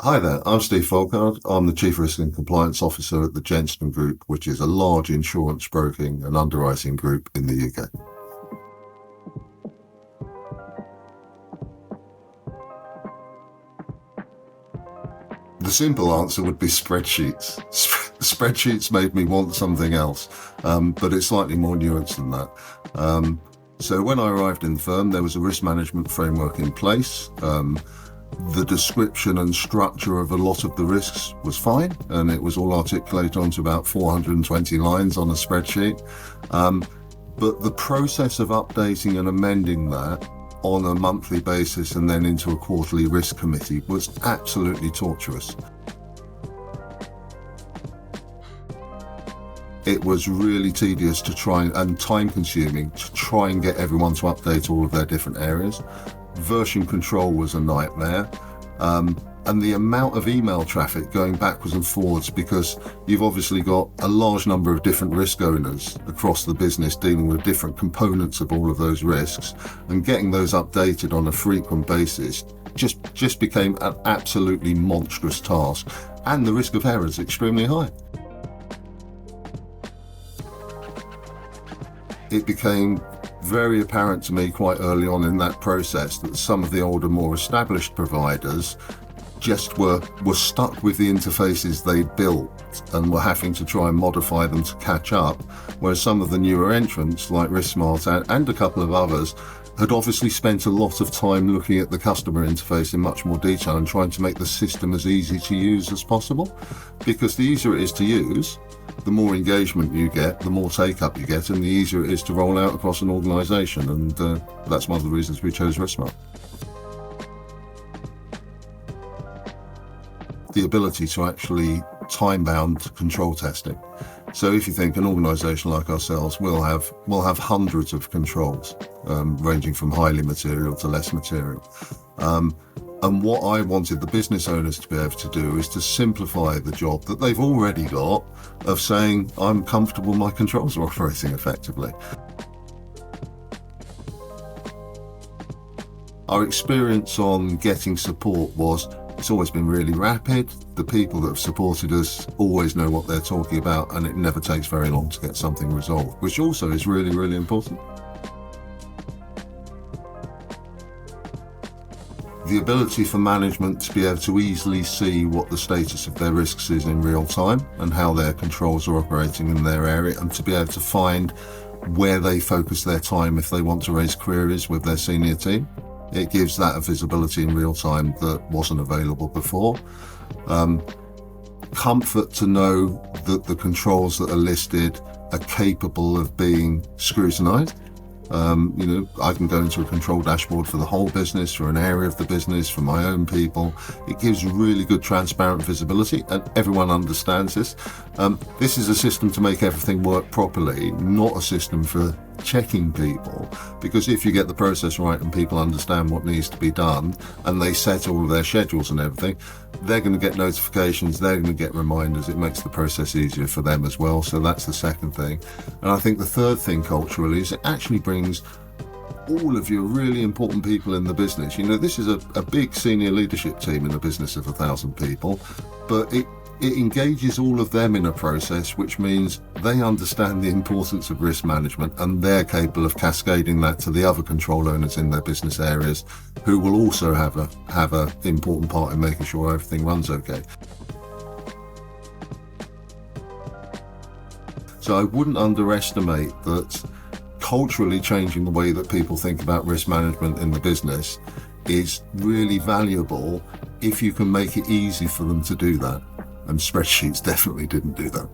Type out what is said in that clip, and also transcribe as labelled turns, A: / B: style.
A: Hi there, I'm Steve Folkard. I'm the Chief Risk and Compliance Officer at the Jensten Group, which is a large insurance broking and underwriting group in the UK. The simple answer would be spreadsheets. Spreadsheets made me want something else, but it's slightly more nuanced than that. So when I arrived in the firm, there was a risk management framework in place. The description and structure of a lot of the risks was fine, and it was all articulated onto about 420 lines on a spreadsheet. But the process of updating and amending that on a monthly basis and then into a quarterly risk committee was absolutely torturous. It was really tedious to try and time consuming to try and get everyone to update all of their different areas. Version control was a nightmare. And the amount of email traffic going backwards and forwards, because you've obviously got a large number of different risk owners across the business dealing with different components of all of those risks, and getting those updated on a frequent basis just became an absolutely monstrous task, and the risk of error is extremely high. It became very apparent to me quite early on in that process that some of the older, more established providers just were stuck with the interfaces they'd built and were having to try and modify them to catch up, whereas some of the newer entrants like RiskSmart and a couple of others had obviously spent a lot of time looking at the customer interface in much more detail and trying to make the system as easy to use as possible. Because the easier it is to use, the more engagement you get, the more take-up you get, and the easier it is to roll out across an organisation. And that's one of the reasons we chose RiskSmart. The ability to actually time-bound control testing. So if you think an organisation like ourselves will have hundreds of controls, ranging from highly material to less material. And what I wanted the business owners to be able to do is to simplify the job that they've already got of saying, I'm comfortable my controls are operating effectively. Our experience on getting support was it's always been really rapid. The people that have supported us always know what they're talking about, and it never takes very long to get something resolved, which also is really, really important. The ability for management to be able to easily see what the status of their risks is in real time and how their controls are operating in their area, and to be able to find where they focus their time if they want to raise queries with their senior team. It gives that a visibility in real time that wasn't available before. Comfort to know that the controls that are listed are capable of being scrutinized. I can go into a control dashboard for the whole business, for an area of the business, for my own people. It gives really good transparent visibility, and everyone understands this. This is a system to make everything work properly, not a system for checking people, because if you get the process right and people understand what needs to be done and they set all of their schedules and everything, they're going to get notifications, they're going to get reminders. It makes the process easier for them as well. So that's the second thing. And I think the third thing culturally is it actually brings all of your really important people in the business. This is a big senior leadership team in a business of 1,000 people, but it engages all of them in a process, which means they understand the importance of risk management, and they're capable of cascading that to the other control owners in their business areas, who will also have a important part in making sure everything runs okay. So I wouldn't underestimate that culturally changing the way that people think about risk management in the business is really valuable if you can make it easy for them to do that. And spreadsheets definitely didn't do that.